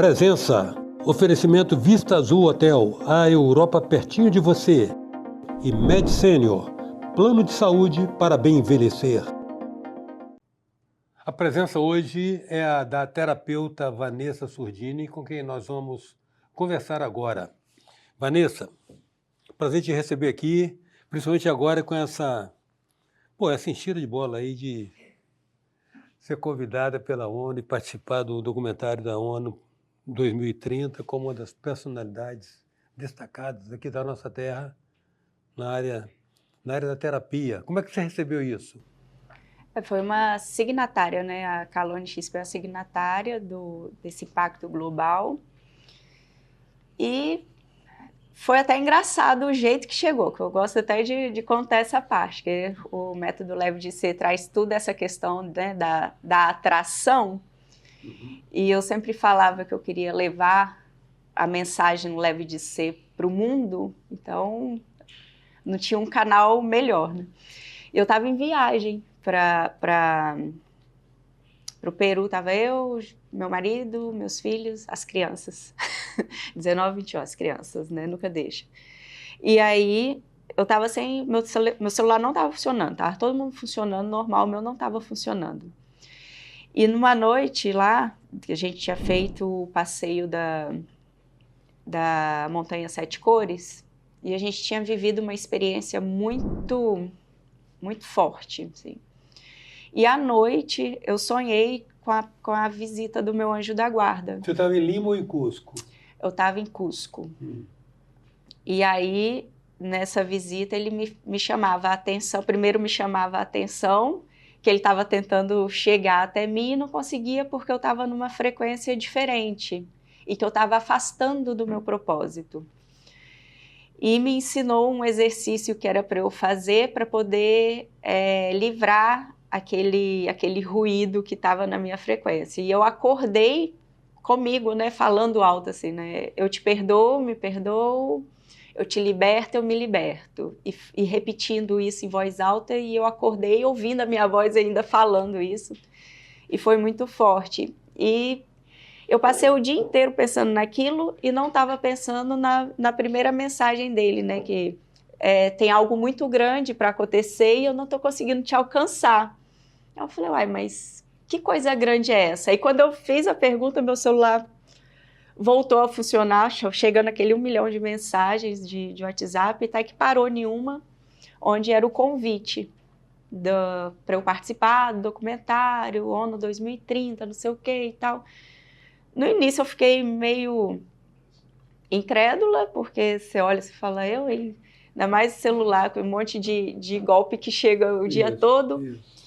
Presença, oferecimento Vista Azul Hotel, a Europa pertinho de você. E Med Senior, plano de saúde para bem envelhecer. A presença hoje é a da terapeuta Vanessa Surdini, com quem nós vamos conversar agora. Vanessa, prazer te receber aqui, principalmente agora com essa enchida de bola aí de ser convidada pela ONU e participar do documentário da ONU 2030 como uma das personalidades destacadas aqui da nossa terra na área da terapia. Como é que você recebeu isso? Foi uma signatária, né? A Kalone Xispe é a signatária desse pacto global. E foi até engraçado o jeito que chegou, que eu gosto até de contar essa parte, que o método Leve de Ser traz tudo essa questão, né, da atração. E eu sempre falava que eu queria levar a mensagem Leve de Ser para o mundo, então não tinha um canal melhor, né? Eu estava em viagem para o Peru, estava eu, meu marido, meus filhos, as crianças, 19, 21, as crianças, né, nunca deixa. E aí eu estava sem, meu celular não estava funcionando, estava todo mundo funcionando normal, o meu não estava funcionando. E numa noite lá, que a gente tinha feito o passeio da Montanha Sete Cores, e a gente tinha vivido uma experiência muito forte, assim. E à noite eu sonhei com a visita do meu anjo da guarda. Você estava em Lima ou em Cusco? Eu estava em Cusco. E aí, nessa visita, ele me chamava a atenção. Primeiro me chamava a atenção, que ele estava tentando chegar até mim e não conseguia porque eu estava numa frequência diferente e que eu estava afastando do meu propósito. E me ensinou um exercício que era para eu fazer para poder livrar aquele ruído que estava na minha frequência. E eu acordei comigo, né, falando alto assim, né, eu te perdoo, me perdoo, eu te liberto, eu me liberto. E repetindo isso em voz alta, e eu acordei ouvindo a minha voz ainda falando isso. E foi muito forte. E eu passei o dia inteiro pensando naquilo e não estava pensando na primeira mensagem dele, né, que tem algo muito grande para acontecer e eu não estou conseguindo te alcançar. Eu falei, uai, mas que coisa grande é essa? E quando eu fiz a pergunta, meu celular voltou a funcionar, chegando aquele 1 milhão de mensagens de WhatsApp, até que parou nenhuma, onde era o convite para eu participar do documentário, ONU 2030, não sei o que e tal. No início eu fiquei meio incrédula, porque você olha e fala, ainda mais celular, com um monte de golpe que chega o dia todo. Isso.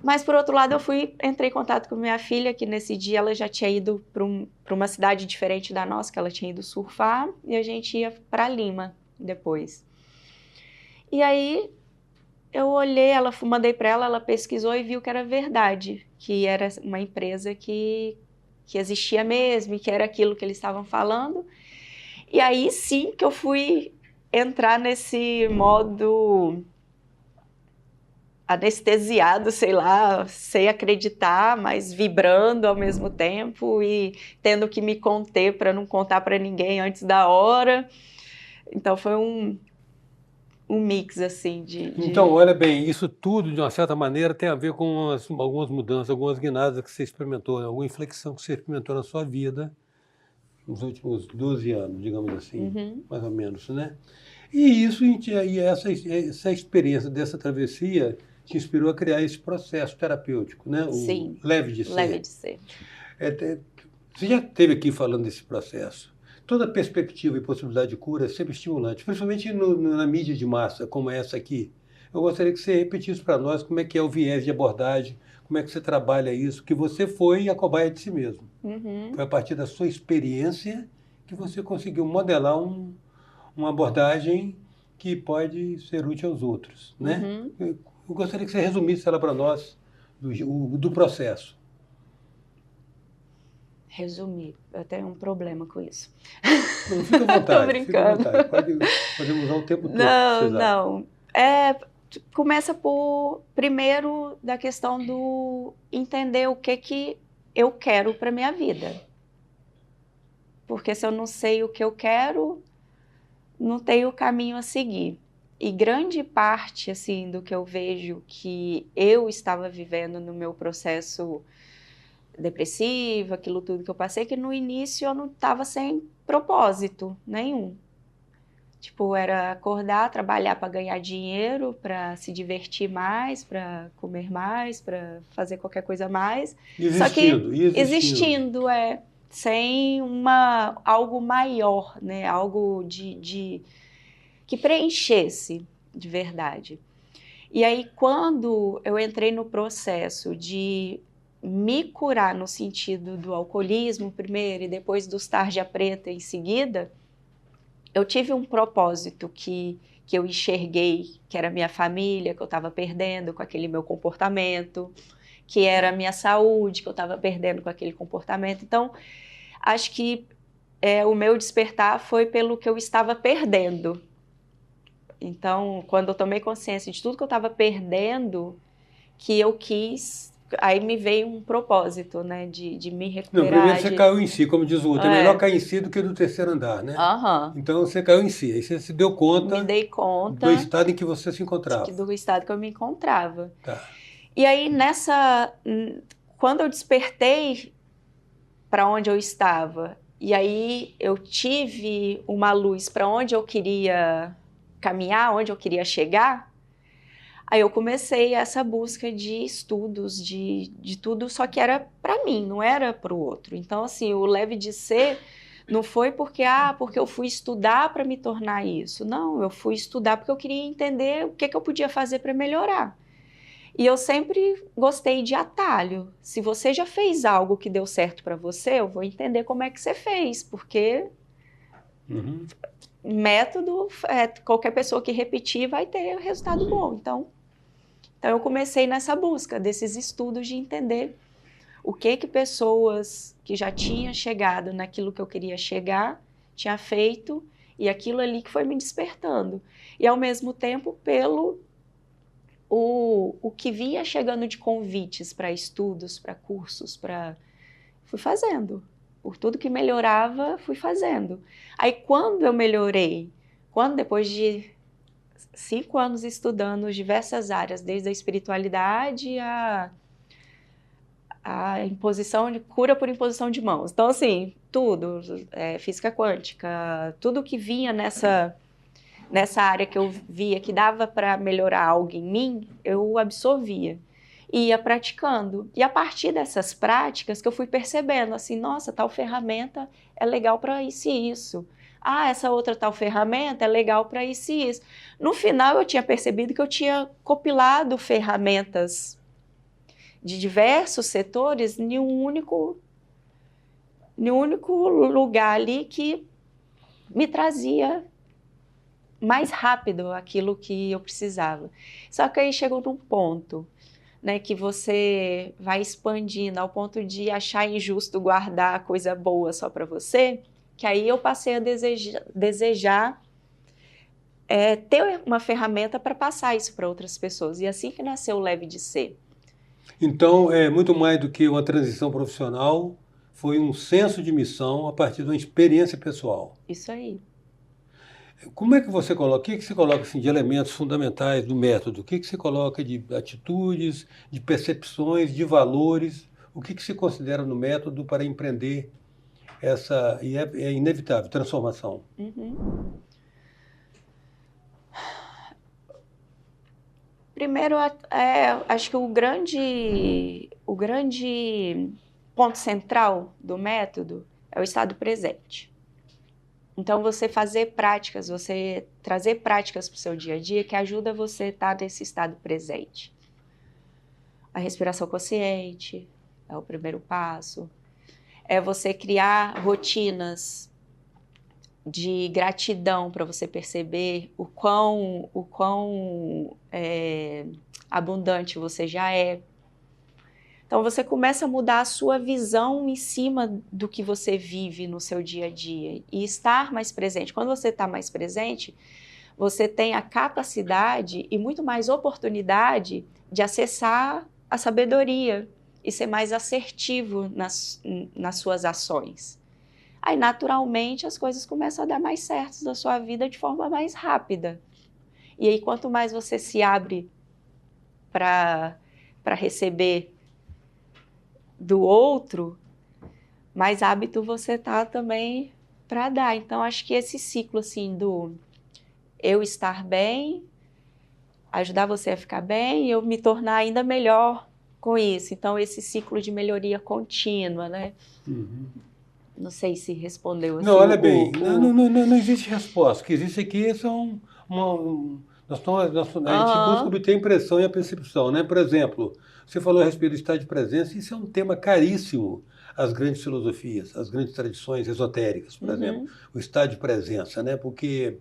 Mas, por outro lado, entrei em contato com minha filha, que nesse dia ela já tinha ido para uma cidade diferente da nossa, que ela tinha ido surfar, e a gente ia para Lima depois. E aí eu olhei, mandei para ela, ela pesquisou e viu que era verdade, que era uma empresa que existia mesmo e que era aquilo que eles estavam falando. E aí sim que eu fui entrar nesse modo anestesiado, sei lá, sem acreditar, mas vibrando ao mesmo tempo e tendo que me conter para não contar para ninguém antes da hora. Então foi um mix assim de... Então, olha bem, isso tudo, de uma certa maneira, tem a ver com algumas mudanças, algumas guinadas que você experimentou, alguma inflexão que você experimentou na sua vida nos últimos 12 anos, digamos assim, mais ou menos, né? E essa experiência dessa travessia te inspirou a criar esse processo terapêutico, né? Sim, o Leve de Ser. Leve de Ser. Você já esteve aqui falando desse processo. Toda perspectiva e possibilidade de cura é sempre estimulante, principalmente na mídia de massa, como essa aqui. Eu gostaria que você repetisse para nós como é que é o viés de abordagem, como é que você trabalha isso, que você foi a cobaia de si mesmo. Foi a partir da sua experiência que você conseguiu modelar uma abordagem que pode ser útil aos outros, né? Eu gostaria que você resumisse ela para nós, do processo. Resumir, eu tenho um problema com isso. Não, fica à vontade. Tô brincando. Fica à vontade. Podemos usar o tempo todo. Não. Começa primeiro da questão do entender o que eu quero para minha vida. porque se eu não sei o que eu quero, não tenho caminho a seguir. E grande parte, assim, do que eu vejo que eu estava vivendo no meu processo depressivo, aquilo tudo que eu passei, que no início eu não estava sem propósito nenhum. Tipo, era acordar, trabalhar para ganhar dinheiro, para se divertir mais, para comer mais, para fazer qualquer coisa mais. Só que existindo, sem algo maior, né? Algo que preenchesse de verdade. E aí, quando eu entrei no processo de me curar no sentido do alcoolismo primeiro e depois dos tarja preta em seguida, eu tive um propósito que eu enxerguei, que era a minha família, que eu estava perdendo com aquele meu comportamento, que era a minha saúde, que eu estava perdendo com aquele comportamento. Então, acho que o meu despertar foi pelo que eu estava perdendo. Então, quando eu tomei consciência de tudo que eu estava perdendo, que eu quis, aí me veio um propósito, né, de me recuperar. Não, primeiro você caiu em si, como diz o outro, é melhor cair em si do que do terceiro andar, né? Então você caiu em si, aí você se deu conta, me dei conta do estado em que você se encontrava. Do estado que eu me encontrava. Tá. E aí quando eu despertei para onde eu estava, e aí eu tive uma luz para onde eu queria caminhar, onde eu queria chegar, aí eu comecei essa busca de estudos, de tudo, só que era para mim, não era para o outro. Então, assim, o leve de ser não foi porque eu fui estudar para me tornar isso. Não, eu fui estudar porque eu queria entender o que eu podia fazer para melhorar. E eu sempre gostei de atalho. Se você já fez algo que deu certo para você, eu vou entender como é que você fez, porque método, qualquer pessoa que repetir vai ter resultado bom. Então eu comecei nessa busca desses estudos de entender o que pessoas que já tinham chegado naquilo que eu queria chegar, tinha feito, e aquilo ali que foi me despertando. E ao mesmo tempo pelo o que vinha chegando de convites para estudos, para cursos, fui fazendo. Por tudo que melhorava, fui fazendo. Aí quando eu melhorei, depois de 5 anos estudando diversas áreas, desde a espiritualidade a imposição de cura por imposição de mãos. Então, assim, tudo, física quântica, tudo que vinha nessa área que eu via que dava para melhorar algo em mim, eu absorvia. E ia praticando. E a partir dessas práticas que eu fui percebendo, assim, nossa, tal ferramenta é legal para isso e isso. Essa outra tal ferramenta é legal para isso e isso. No final, eu tinha percebido que eu tinha compilado ferramentas de diversos setores em um único lugar ali que me trazia mais rápido aquilo que eu precisava. Só que aí chegou num ponto, né, que você vai expandindo ao ponto de achar injusto guardar coisa boa só para você, que aí eu passei a desejar ter uma ferramenta para passar isso para outras pessoas. E assim que nasceu o Leve de Ser. Então, é muito mais do que uma transição profissional, foi um senso de missão a partir de uma experiência pessoal. Isso aí. Como é que você coloca, o que você coloca assim, de elementos fundamentais do método? O que você coloca de atitudes, de percepções, de valores? O que você considera no método para empreender essa, e é inevitável, transformação? Primeiro, acho que o grande ponto central do método é o estado presente. Então, você fazer práticas, você trazer práticas para o seu dia a dia que ajuda você a estar nesse estado presente. A respiração consciente é o primeiro passo. É você criar rotinas de gratidão para você perceber o quão abundante você já é. Então, você começa a mudar a sua visão em cima do que você vive no seu dia a dia e estar mais presente. Quando você está mais presente, você tem a capacidade e muito mais oportunidade de acessar a sabedoria e ser mais assertivo nas suas ações. aí naturalmente as coisas começam a dar mais certo da sua vida de forma mais rápida. E aí quanto mais você se abre para receber do outro, mais hábito você tá também para dar. Então acho que esse ciclo assim do eu estar bem, ajudar você a ficar bem e eu me tornar ainda melhor com isso. Então esse ciclo de melhoria contínua, né? Não sei se respondeu assim. Não, olha bem, não existe resposta. O que existe aqui são a gente busca obter a impressão e a percepção, né? Por exemplo, você falou a respeito do estado de presença, isso é um tema caríssimo às grandes filosofias, às grandes tradições esotéricas, por exemplo, o estado de presença, né? Porque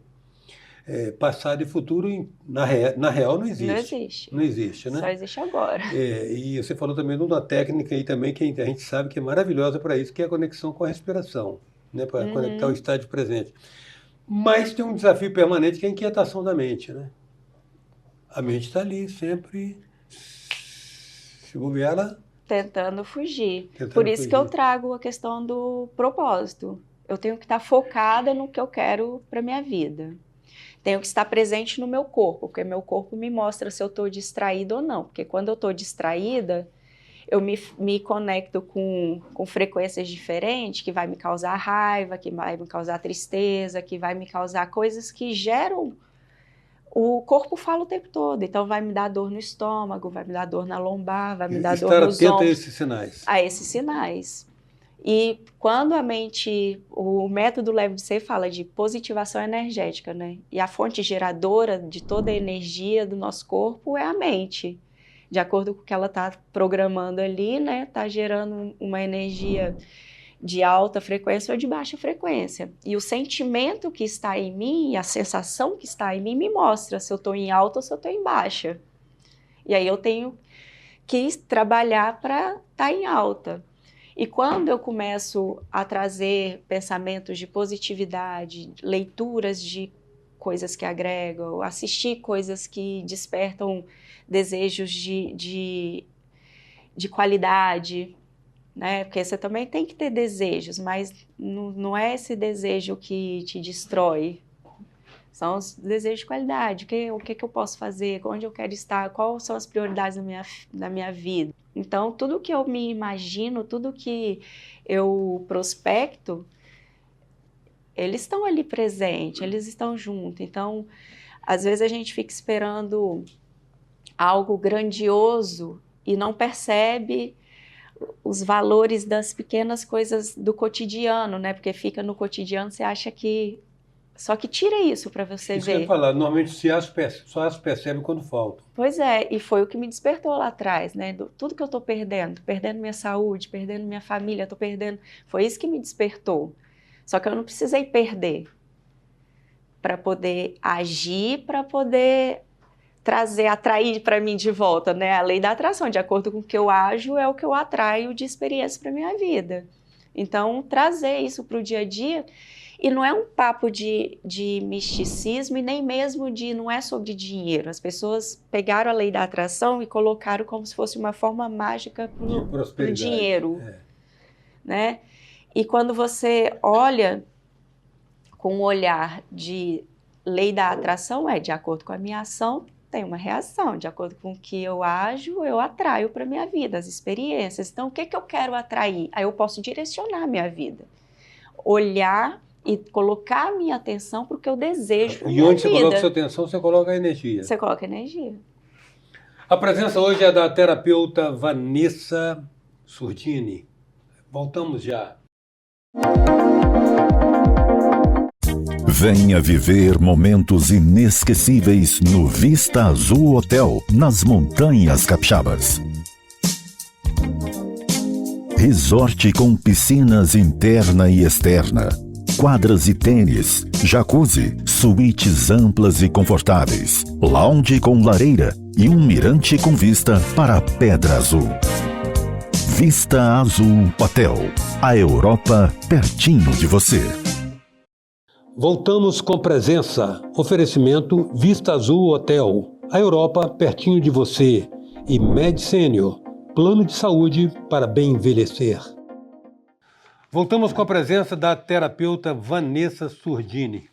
passado e futuro, na real, não existe. Não existe. Não existe, né? Só existe agora. E você falou também de uma técnica aí também que a gente sabe que é maravilhosa para isso, que é a conexão com a respiração, né? Para conectar o estado de presente. Mas tem um desafio permanente que é a inquietação da mente, né? A mente está ali sempre, se bobear, ela... Tentando fugir. Por isso que eu trago a questão do propósito. Eu tenho que estar focada no que eu quero para minha vida. Tenho que estar presente no meu corpo, porque meu corpo me mostra se eu estou distraída ou não. Porque quando eu estou distraída, eu me conecto com frequências diferentes, que vai me causar raiva, que vai me causar tristeza, que vai me causar coisas que geram... O corpo fala o tempo todo, então vai me dar dor no estômago, vai me dar dor na lombar, vai me dar dor nos ombros. Estar atento a esses sinais. A esses sinais. E quando a mente, o método Leve de Ser fala de positivação energética, né? E a fonte geradora de toda a energia do nosso corpo é a mente. De acordo com o que ela está programando ali, né? Está gerando uma energia de alta frequência ou de baixa frequência. E o sentimento que está em mim, a sensação que está em mim, me mostra se eu estou em alta ou se eu estou em baixa. E aí eu tenho que trabalhar para estar em alta. E quando eu começo a trazer pensamentos de positividade, leituras de coisas que agregam, assistir coisas que despertam desejos de qualidade, né? Porque você também tem que ter desejos, mas não é esse desejo que te destrói. São os desejos de qualidade. O que eu posso fazer? Onde eu quero estar? Quais são as prioridades da minha vida? Então, tudo que eu me imagino, tudo que eu prospecto, eles estão ali presentes, eles estão juntos. Então, às vezes a gente fica esperando algo grandioso e não percebe os valores das pequenas coisas do cotidiano, né? Porque fica no cotidiano, você acha que... Só que tira isso para você isso ver. Que eu ia falar, normalmente só as percebe quando faltam. Pois é, e foi o que me despertou lá atrás, né? Tudo que eu estou perdendo minha saúde, perdendo minha família, estou perdendo... Foi isso que me despertou. Só que eu não precisei perder para poder agir, para poder atrair para mim de volta, né? A lei da atração, de acordo com o que eu ajo, é o que eu atraio de experiência para minha vida. Então, trazer isso para o dia a dia... E não é um papo de misticismo e nem mesmo não é sobre dinheiro. As pessoas pegaram a lei da atração e colocaram como se fosse uma forma mágica para o dinheiro. Né? E quando você olha com um olhar de lei da atração, de acordo com a minha ação, tem uma reação. De acordo com o que eu ajo, eu atraio para a minha vida, as experiências. Então, o que eu quero atrair? Aí eu posso direcionar a minha vida. Olhar e colocar a minha atenção para o que eu desejo para a minha vida. E onde você coloca a sua atenção, você coloca a energia. Você coloca a energia. A presença hoje é da terapeuta Vanessa Surdini. Voltamos já. Venha viver momentos inesquecíveis no Vista Azul Hotel, nas Montanhas Capixabas. Resort com piscinas interna e externa, quadras e tênis, jacuzzi, suítes amplas e confortáveis, lounge com lareira e um mirante com vista para a Pedra Azul. Vista Azul Hotel, a Europa pertinho de você. Voltamos com presença. Oferecimento Vista Azul Hotel, a Europa pertinho de você. E Med Senior, plano de saúde para bem envelhecer. Voltamos com a presença da terapeuta Vanessa Surdini.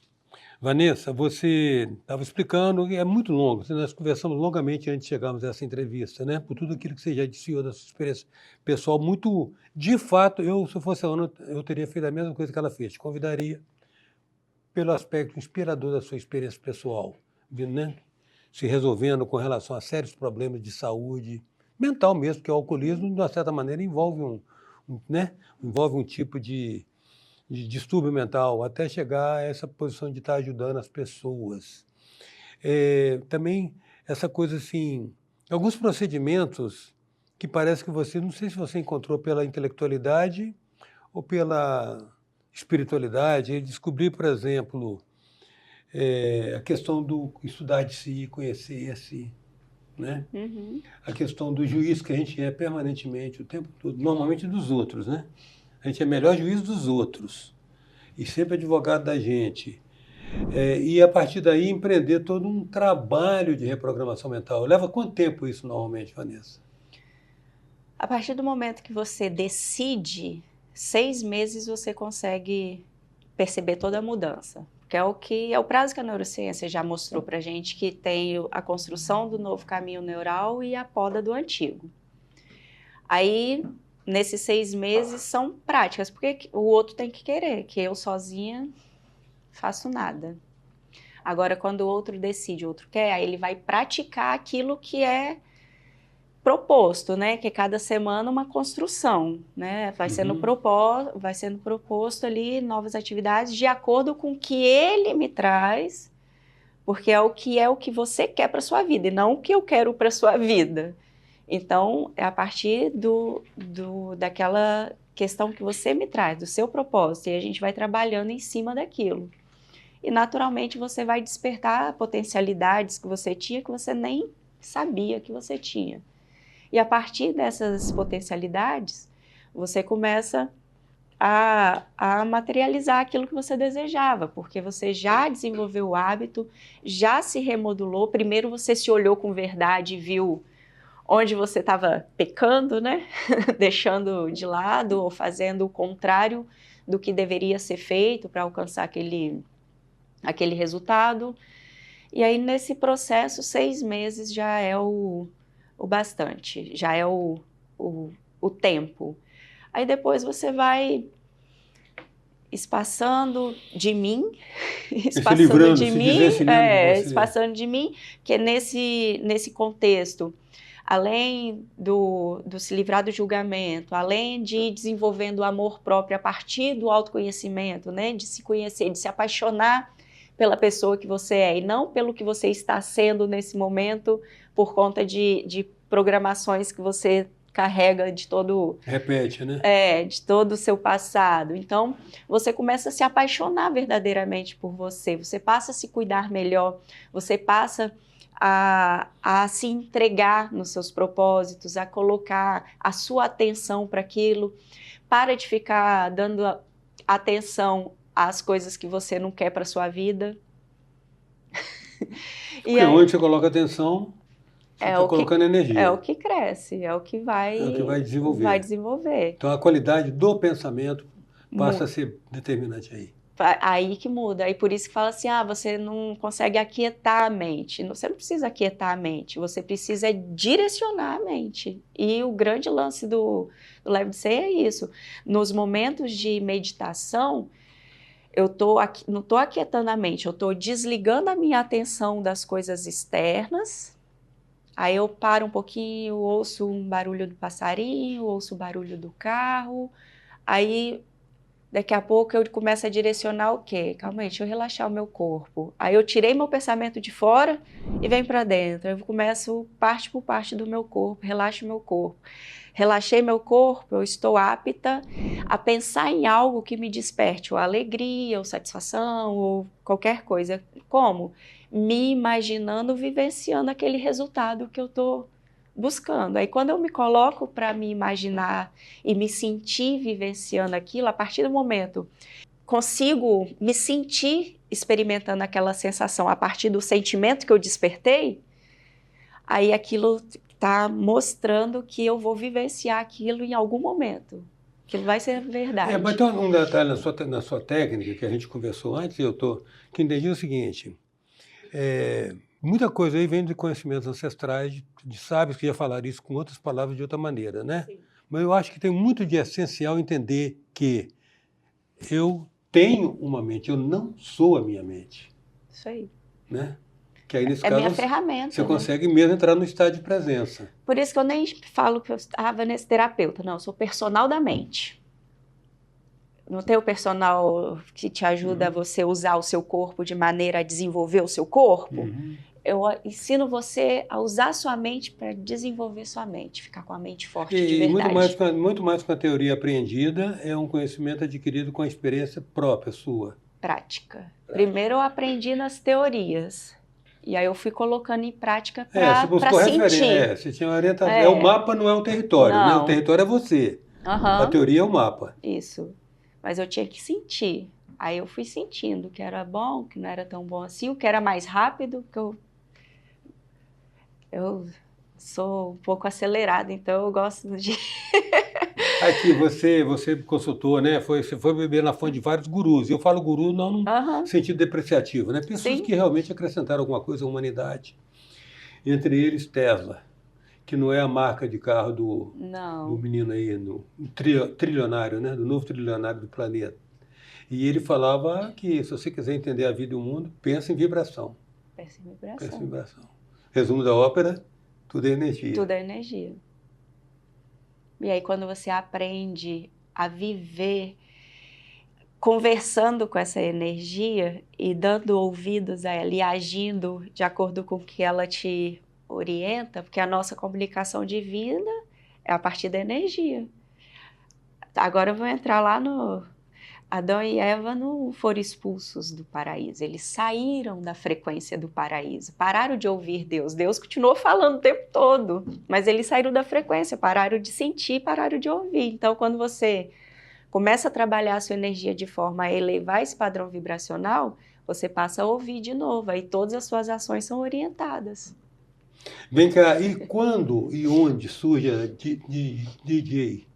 Vanessa, você estava explicando, e é muito longo, nós conversamos longamente antes de chegarmos a essa entrevista, né? Por tudo aquilo que você já disse da sua experiência pessoal, muito, de fato, se eu fosse a Ana, eu teria feito a mesma coisa que ela fez, te convidaria pelo aspecto inspirador da sua experiência pessoal, né? Se resolvendo com relação a sérios problemas de saúde mental mesmo, porque o alcoolismo, de uma certa maneira, envolve envolve um tipo de distúrbio mental, até chegar a essa posição de estar ajudando as pessoas. Também essa coisa assim, alguns procedimentos que parece que você, não sei se você encontrou pela intelectualidade ou pela espiritualidade, descobrir, por exemplo, a questão do estudar de si, conhecer-se, né? Uhum. A questão do juiz que a gente é permanentemente, o tempo todo, normalmente dos outros, né? A gente é melhor juiz dos outros e sempre advogado da gente. E a partir daí empreender todo um trabalho de reprogramação mental. Leva quanto tempo isso normalmente, Vanessa? A partir do momento que você decide, 6 meses você consegue perceber toda a mudança. Que é o prazo que a neurociência já mostrou para a gente, que tem a construção do novo caminho neural e a poda do antigo. Aí, nesses 6 meses, são práticas, porque o outro tem que querer, que eu sozinha faço nada. Agora, quando o outro decide, o outro quer, aí ele vai praticar aquilo que é proposto, né? Que cada semana uma construção, né? Vai sendo proposto ali novas atividades de acordo com o que ele me traz, porque é o que você quer para sua vida e não o que eu quero para sua vida. Então, é a partir daquela questão que você me traz, do seu propósito, e a gente vai trabalhando em cima daquilo. E, naturalmente, você vai despertar potencialidades que você tinha que você nem sabia que você tinha. E a partir dessas potencialidades, você começa a materializar aquilo que você desejava, porque você já desenvolveu o hábito, já se remodulou. Primeiro você se olhou com verdade e viu onde você estava pecando, né? Deixando de lado ou fazendo o contrário do que deveria ser feito para alcançar aquele resultado. E aí, nesse processo, 6 meses já é o bastante, já é o tempo. Aí depois você vai espaçando de mim, espaçando de mim, que nesse contexto, além do se livrar do julgamento, além de desenvolvendo o amor próprio a partir do autoconhecimento, né, de se conhecer, de se apaixonar pela pessoa que você é e não pelo que você está sendo nesse momento por conta de programações que você carrega de todo... Repete, né? De todo o seu passado. Então, você começa a se apaixonar verdadeiramente por você, você passa a se cuidar melhor, você passa a se entregar nos seus propósitos, a colocar a sua atenção para aquilo, para de ficar dando atenção às coisas que você não quer para sua vida. Porque onde você coloca atenção, você está colocando energia. É o que cresce, é o que vai desenvolver. Então a qualidade do pensamento passa a ser determinante aí. Aí que muda, aí por isso que fala assim, você não consegue aquietar a mente. Você não precisa aquietar a mente, você precisa direcionar a mente. E o grande lance do Leve de Ser é isso. Nos momentos de meditação, não estou aquietando a mente, eu estou desligando a minha atenção das coisas externas. Aí eu paro um pouquinho, ouço um barulho do passarinho, ouço o barulho do carro. Aí, daqui a pouco, eu começo a direcionar o quê? Calma aí, deixa eu relaxar o meu corpo. Aí eu tirei meu pensamento de fora e venho para dentro. Eu começo parte por parte do meu corpo, relaxo o meu corpo. Relaxei meu corpo, eu estou apta a pensar em algo que me desperte ou alegria, ou satisfação, ou qualquer coisa. Como? Me imaginando, vivenciando aquele resultado que eu estou buscando. Aí quando eu me coloco para me imaginar e me sentir vivenciando aquilo, a partir do momento consigo me sentir experimentando aquela sensação a partir do sentimento que eu despertei, aí aquilo está mostrando que eu vou vivenciar aquilo em algum momento. aquilo vai ser verdade. Mas tem um detalhe na sua técnica, que a gente conversou antes, que entendi o seguinte, muita coisa aí vem de conhecimentos ancestrais, de sábios que já falaram isso com outras palavras de outra maneira, né? Sim. Mas eu acho que tem muito de essencial entender que eu tenho uma mente, eu não sou a minha mente. Isso aí. Né? Que aí, nesse É caso, minha ferramenta. você né? consegue mesmo entrar no estado de presença. Por isso que eu nem falo que eu estava nesse terapeuta. Não, eu sou personal da mente. Não tem o personal que te ajuda a você usar o seu corpo de maneira a desenvolver o seu corpo? Eu ensino você a usar a sua mente para desenvolver sua mente, ficar com a mente forte de E verdade. muito mais que a teoria aprendida, é um conhecimento adquirido com a experiência própria sua. Prática. Primeiro eu aprendi nas teorias. E aí eu fui colocando em prática para sentir. Você tinha uma orientação. O mapa não é o território, né? O território é você. A teoria é o mapa. Isso. Mas eu tinha que sentir. Aí eu fui sentindo o que era bom, o que não era tão bom assim, o que era mais rápido, que eu sou um pouco acelerada, então eu gosto de... Aqui, você consultou, né? Você foi beber na fonte de vários gurus. Eu falo guru não no sentido depreciativo, né? Pessoas que realmente acrescentaram alguma coisa à humanidade. Entre eles, Tesla, que não é a marca de carro do menino aí, trilionário, né? Do novo trilionário do planeta. E ele falava que, se você quiser entender a vida e o mundo, pensa em vibração. Pensa em vibração. Pensa em vibração. Resumo da ópera, tudo é energia. Tudo é energia. E aí, quando você aprende a viver conversando com essa energia e dando ouvidos a ela e agindo de acordo com o que ela te orienta, porque a nossa comunicação divina é a partir da energia. Agora eu vou entrar lá no... Adão e Eva não foram expulsos do paraíso, eles saíram da frequência do paraíso, pararam de ouvir Deus. Deus continuou falando o tempo todo, mas eles saíram da frequência, pararam de sentir, pararam de ouvir. Então, quando você começa a trabalhar a sua energia de forma a elevar esse padrão vibracional, você passa a ouvir de novo, aí todas as suas ações são orientadas. Vem cá, e quando e onde surge a DJ?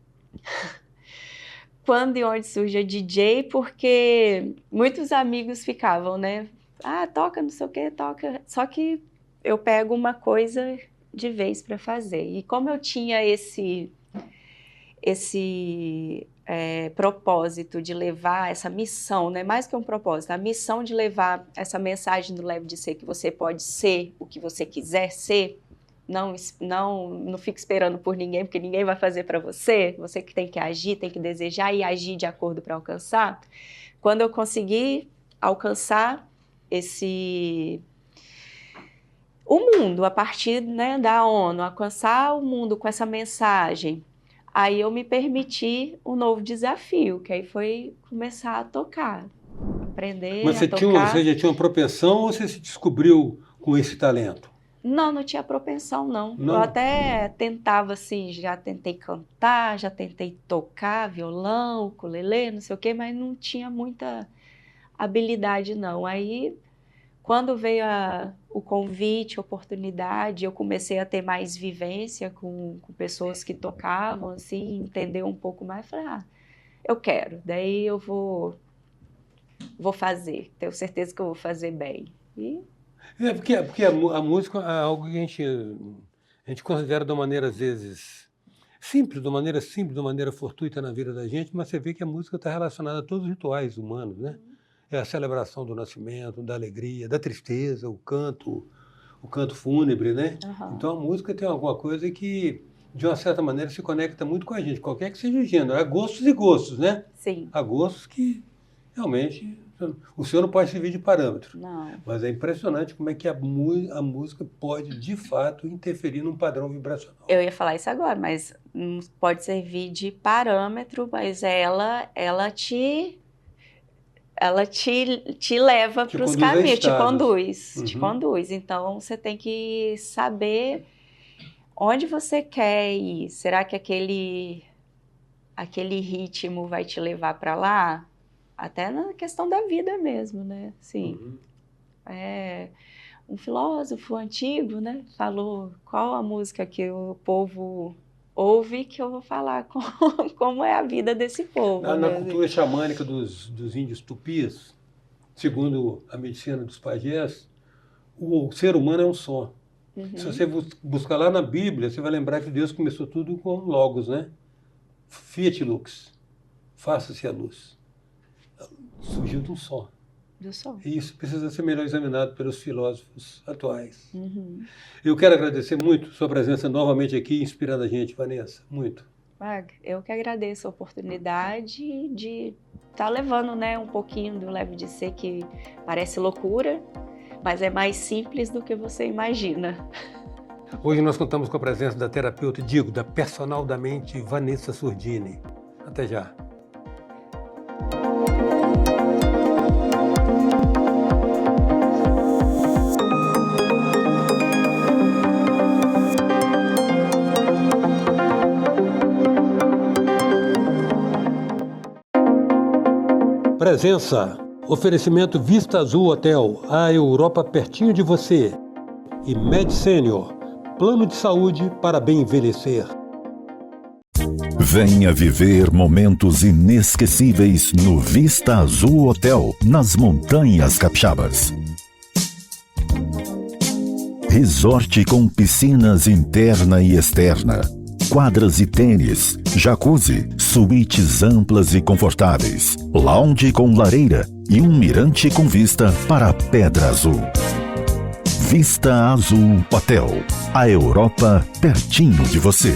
Quando e onde surge a DJ, porque muitos amigos ficavam, né? Ah, toca, não sei o que, toca. Só que eu pego uma coisa de vez para fazer. E como eu tinha esse propósito de levar essa missão, né? Mais que um propósito, a missão de levar essa mensagem do Leve de Ser, que você pode ser o que você quiser ser, não fique esperando por ninguém, porque ninguém vai fazer para você, você que tem que agir, tem que desejar e agir de acordo para alcançar. Quando eu consegui alcançar o mundo, a partir, né, da ONU, alcançar o mundo com essa mensagem, aí eu me permiti um novo desafio, que aí foi começar a tocar, aprender Mas a tocar. Você já tinha uma propensão ou você se descobriu com esse talento? Não tinha propensão, não. Não? Eu até tentava, assim, já tentei cantar, já tentei tocar violão, ukulele, não sei o quê, mas não tinha muita habilidade, não. Aí, quando veio o convite, a oportunidade, eu comecei a ter mais vivência com pessoas que tocavam, assim, entender um pouco mais. Falei, eu quero, daí eu vou fazer, tenho certeza que eu vou fazer bem. Porque a música é algo que a gente considera de uma maneira, às vezes, simples, de uma maneira fortuita na vida da gente, mas você vê que a música está relacionada a todos os rituais humanos, né? É a celebração do nascimento, da alegria, da tristeza, o canto fúnebre, né? Então a música tem alguma coisa que, de uma certa maneira, se conecta muito com a gente, qualquer que seja o gênero. Há gostos e gostos, né? Sim. Há gostos que realmente... O senhor não pode servir de parâmetro. Não. Mas é impressionante como é que a música pode, de fato, interferir num padrão vibracional. Eu ia falar isso agora, mas não pode servir de parâmetro, mas ela te leva para os caminhos, te conduz. Então, você tem que saber onde você quer ir. Será que aquele ritmo vai te levar para lá? Até na questão da vida mesmo, né? Sim. Um filósofo antigo, né, falou qual a música que o povo ouve que eu vou falar como é a vida desse povo. Na cultura xamânica dos índios tupis, segundo a medicina dos pajés, o ser humano é um som. Se você buscar lá na Bíblia, você vai lembrar que Deus começou tudo com logos, né? Fiat lux, faça-se a luz. Surgiu de um som. Do som. E isso precisa ser melhor examinado pelos filósofos atuais. Eu quero agradecer muito sua presença novamente aqui, inspirando a gente, Vanessa. Muito. Eu que agradeço a oportunidade de estar levando, né, um pouquinho do Leve de Ser, que parece loucura, mas é mais simples do que você imagina. Hoje nós contamos com a presença da terapeuta, da personal da mente, Vanessa Surdini. Até já. Presença. Oferecimento Vista Azul Hotel, a Europa pertinho de você. E Med Senior, plano de saúde para bem envelhecer. Venha viver momentos inesquecíveis no Vista Azul Hotel, nas Montanhas Capixabas. Resort com piscinas interna e externa, quadras e tênis, jacuzzi, suítes amplas e confortáveis, lounge com lareira e um mirante com vista para a Pedra Azul. Vista Azul Hotel, a Europa pertinho de você.